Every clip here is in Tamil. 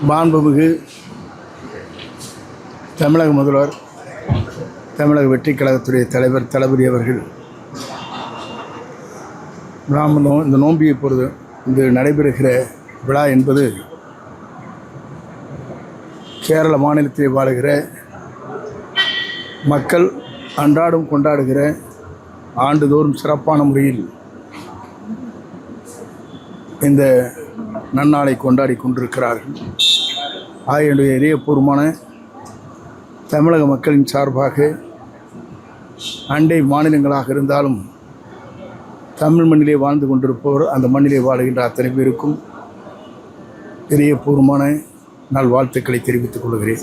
மாண்புமிகு தமிழக முதல்வர், தமிழக வெற்றிக் கழகத்துடைய தலைவர் தளபதி அவர்கள் இந்த நோம்பியை பொழுது இன்று நடைபெறுகிற விழா என்பது கேரள மாநிலத்தில் வாழுகிற மக்கள் அன்றாடம் கொண்டாடுகிற ஆண்டுதோறும் சிறப்பான முறையில் இந்த நன்னாளை கொண்டாடி கொண்டிருக்கிறார்கள். என்னுடைய இதயபூர்வமான தமிழக மக்களின் சார்பாக அண்டை மாநிலங்களாக இருந்தாலும் தமிழ் மண்ணிலே வாழ்ந்து கொண்டிருப்பவர், அந்த மண்ணிலே வாழுகின்ற அத்தனை பேருக்கும் இதயபூர்வமான நல்வாழ்த்துக்களை தெரிவித்துக் கொள்கிறேன்.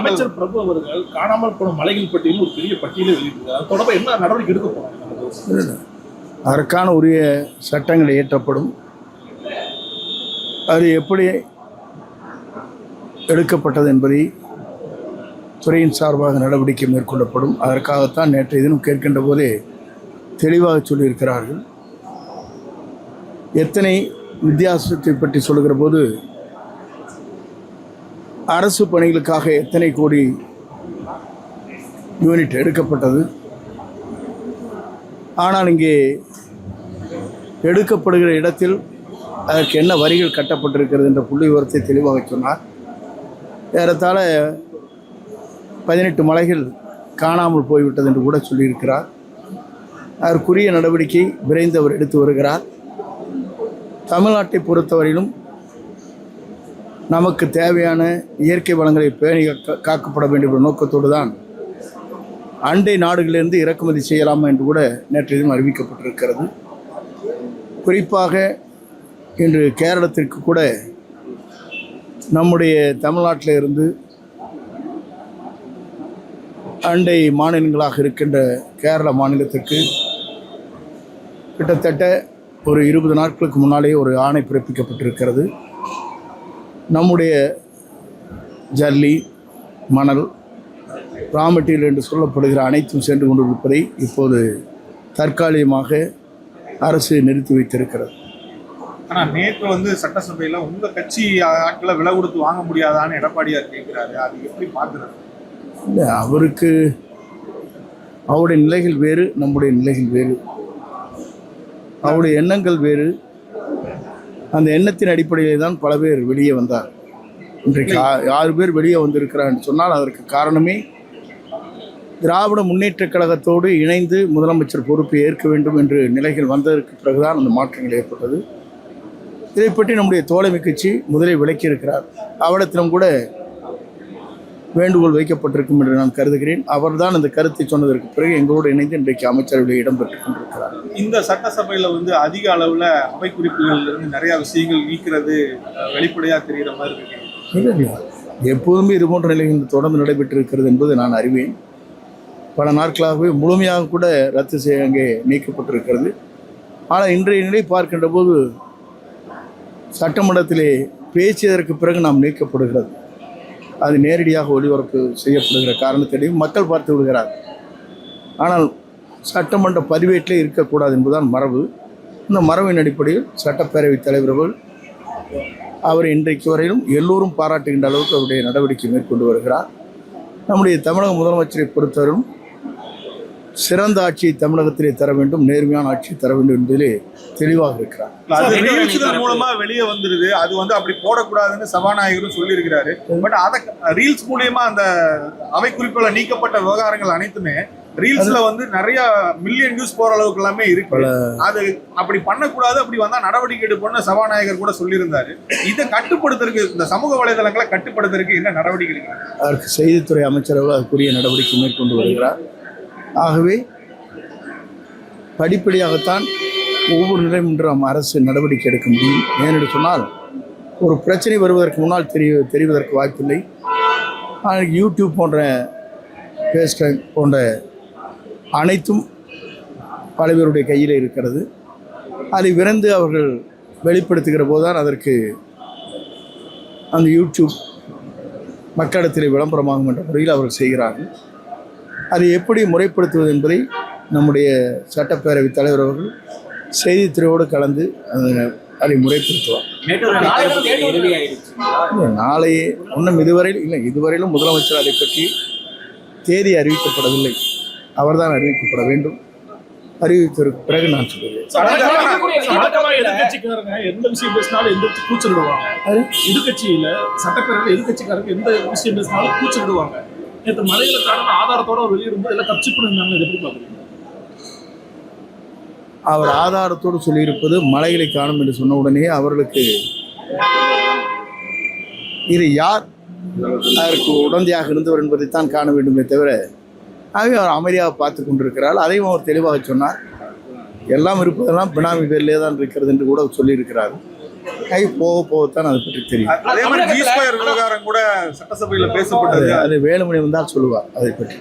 அமைச்சர் பிரபு அவர்கள் காணாமல் போன மலைகள் பட்டியலில் ஒரு பெரிய பட்டியலை வெளியிட்டிருக்கிறார். தொடர்பாக என்ன நடவடிக்கை எடுக்க போறாங்க? அதற்கான உரிய சட்டங்கள் இயற்றப்படும். அது எப்படி எடுக்கப்பட்டது என்பதை துறையின் சார்பாக நடவடிக்கை மேற்கொள்ளப்படும். அதற்காகத்தான் நேற்றைய தினம் கேட்கின்ற போதே தெளிவாக சொல்லியிருக்கிறார்கள். எத்தனை வித்தியாசத்தை பற்றி சொல்லுகிற போது அரசு பணிகளுக்காக எத்தனை கோடி யூனிட் எடுக்கப்பட்டது, ஆனால் இங்கே எடுக்கப்படுகிற இடத்தில் அதற்கு என்ன வரிகள் கட்டப்பட்டிருக்கிறது என்ற புள்ளி விவரத்தை தெளிவாக சொன்னார். ஏறத்தாழ 18 மலைகள் காணாமல் போய்விட்டது என்று கூட சொல்லியிருக்கிறார். அதற்குரிய நடவடிக்கை விரைந்து அவர் எடுத்து வருகிறார். தமிழ்நாட்டை பொறுத்தவரையிலும் நமக்கு தேவையான இயற்கை வளங்களை பேணி காக்கப்பட வேண்டிய ஒரு நோக்கத்தோடு தான் அண்டை நாடுகளிலிருந்து இறக்குமதி செய்யலாமா என்று கூட நேற்றையும் அறிவிக்கப்பட்டிருக்கிறது. குறிப்பாக இன்று கேரளத்திற்கு கூட நம்முடைய தமிழ்நாட்டில் இருந்து அண்டை மாநிலங்களாக இருக்கின்ற கேரள மாநிலத்திற்கு கிட்டத்தட்ட ஒரு 20 நாட்களுக்கு முன்னாலே ஒரு ஆணை பிறப்பிக்கப்பட்டிருக்கிறது. நம்முடைய ஜல்லி, மணல், ரா மெட்டீரியல் என்று சொல்லப்படுகிற அனைத்தும் சென்று கொண்டிருப்பதை இப்போது தற்காலிகமாக அரசு நிறுத்தி வைத்திருக்கிறது. ஆனால் நேற்று சட்டசபையில் உங்கள் கட்சி ஆட்களை விலை கொடுத்து வாங்க முடியாதான்னு எடப்பாடியார் கேட்கிறாரு. அது எப்படி பார்க்குறாரு? இல்லை, அவருக்கு அவருடைய நிலைகள் வேறு, நம்முடைய நிலைகள் வேறு, அவருடைய எண்ணங்கள் வேறு. அந்த எண்ணத்தின் அடிப்படையில் தான் பல பேர் வெளியே வந்தார். இன்றைக்கு 6 பேர் வெளியே வந்திருக்கிறார் என்று சொன்னால் அதற்கு காரணமே திராவிட முன்னேற்றக் கழகத்தோடு இணைந்து முதலமைச்சர் பொறுப்பை ஏற்க வேண்டும் என்று நிலைகள் வந்ததற்கு பிறகுதான் அந்த மாற்றங்கள் ஏற்பட்டது. இதை பற்றி நம்முடைய தோழமை கட்சி முதலில் விளக்கியிருக்கிறார். அவரிடத்திலும் கூட வேண்டுகோள் வைக்கப்பட்டிருக்கும் என்று நான் கருதுகிறேன். அவர்தான் அந்த கருத்தை சொன்னதற்கு பிறகு எங்களோடு இணைந்து இன்றைக்கு அமைச்சரவையில் இடம்பெற்றுக் கொண்டிருக்கிறார். இந்த சட்டசபையில் அதிக அளவில் அவை குறிப்புகள் இருந்து நிறைய விஷயங்கள் நீக்கிறது வெளிப்படையாக தெரிகிற மாதிரி இருக்கு. இல்லை, எப்போதுமே இது போன்ற நிலைகள் தொடர்ந்து நடைபெற்றிருக்கிறது என்பது நான் அறிவேன். பல நாட்களாகவே முழுமையாக கூட ரத்து செய்ய அங்கே நீக்கப்பட்டிருக்கிறது. ஆனால் இன்றைய நிலை பார்க்கின்ற போது சட்டமன்றத்திலே பேசியதற்கு பிறகு நாம் நீக்கப்படுகிறது. அது நேரடியாக ஒளிபரப்பு செய்யப்படுகிற காரணத்திலேயும் மக்கள் பார்த்து விடுகிறார். ஆனால் சட்டமன்ற பதிவேட்டிலே இருக்கக்கூடாது என்பதுதான் மரபு. இந்த மரபின் அடிப்படையில் சட்டப்பேரவைத் தலைவர்கள் அவர் இன்றைக்கு வரையிலும் எல்லோரும் பாராட்டுகின்ற அளவுக்கு அவருடைய நடவடிக்கை மேற்கொண்டு வருகிறார். நம்முடைய தமிழக முதலமைச்சரை பொறுத்தவரையும் சிறந்த ஆட்சியை தமிழகத்திலே தர வேண்டும், நேர்மையான ஆட்சியை தர வேண்டும் என்பதிலே தெளிவாக இருக்கிறார். மூலமா வெளியே வந்துருது. அது அப்படி போடக்கூடாதுன்னு சபாநாயகரும் சொல்லியிருக்கிறாரு. பட் அதை ரீல்ஸ் மூலியமா அந்த அவை குறிப்புகளை நீக்கப்பட்ட விவகாரங்கள் அனைத்துமே ரீல்ஸ்ல நிறைய மில்லியன் வியூஸ் போற அளவுக்கு எல்லாமே இருக்கு. அது அப்படி பண்ணக்கூடாது, அப்படி வந்தா நடவடிக்கை எடுப்போம்னு சபாநாயகர் கூட சொல்லியிருந்தாரு. இதை கட்டுப்படுத்துறதுக்கு, இந்த சமூக வலைதளங்களை கட்டுப்படுத்துறதுக்கு என்ன நடவடிக்கை எடுக்கிறார்? அதற்கு செய்தித்துறை அமைச்சரவை அதுக்குரிய நடவடிக்கை மேற்கொண்டு வருகிறார். ஆகவே படிப்படியாகத்தான் ஒவ்வொரு நிலையும் நாம் அரசு நடவடிக்கை எடுக்க முடியும். ஏனென்று சொன்னால் ஒரு பிரச்சனை வருவதற்கு முன்னால் தெரிவதற்கு வாய்ப்பில்லை. ஆனால் யூடியூப் போன்ற ஃபேஸ்புக் போன்ற அனைத்தும் பல பேருடைய கையில் இருக்கிறது. அதை விரைந்து அவர்கள் வெளிப்படுத்துகிற போதுதான் அதற்கு அந்த யூடியூப் மக்களிடத்தில் விளம்பரமாகும் என்ற முறையில் அவர்கள் செய்கிறார்கள். அதை எப்படி முறைப்படுத்துவது என்பதை நம்முடைய சட்டப்பேரவைத் தலைவர் அவர்கள் செய்தித்துறையோடு கலந்து அதை முறைப்படுத்துவார். மேட்டூர் அணை திறப்பு இறுதியாயிருச்சுங்களா? இல்லை, நாளையே இன்னும் இதுவரையிலும் முதலமைச்சர் அதை பற்றி தேதி அறிவிக்கப்படவில்லை. அவர்தான் அறிவிக்கப்பட வேண்டும். அறிவித்ததற்கு பிறகு நான் சொல்லுவேன். சட்டமா எதிர்கட்சிக்காரங்க எந்த விஷயம் பேசினாலும் எந்த கூச்சலிடுவாங்க. எதிர்கட்சியில சட்டப்பேரவையில் எதிர்கட்சிக்காரங்க எந்த விஷயம் பேசினாலும் கூச்சலிடுவாங்க. நேற்று மலையில காரணம் ஆதாரத்தோட ஒரு வெளியிடும்போது எல்லாம் கட்சிப்பு இருந்தாங்க. இதை எப்படி பாக்குறீங்க? அவர் ஆதாரத்தோடு சொல்லியிருப்பது மலைகளை காணும் என்று சொன்ன உடனே அவர்களுக்கு இது யார் அதற்கு உடந்தையாக இருந்தவர் என்பதைத்தான் காண வேண்டுமே தவிர, ஆகவே அவர் அமைதியாக பார்த்து கொண்டிருக்கிறார். அதையும் அவர் தெளிவாக சொன்னார். எல்லாம் இருப்பதெல்லாம் பினாமி பேர்லேயே தான் இருக்கிறது என்று கூட சொல்லியிருக்கிறார். போகத்தான் அதை பற்றி தெரியும். அதே மாதிரி G2 விவகாரம் கூட சட்டசபையில பேசப்பட்டது. அது வேலுமணி வந்தால் சொல்லுவார் அதை பற்றி.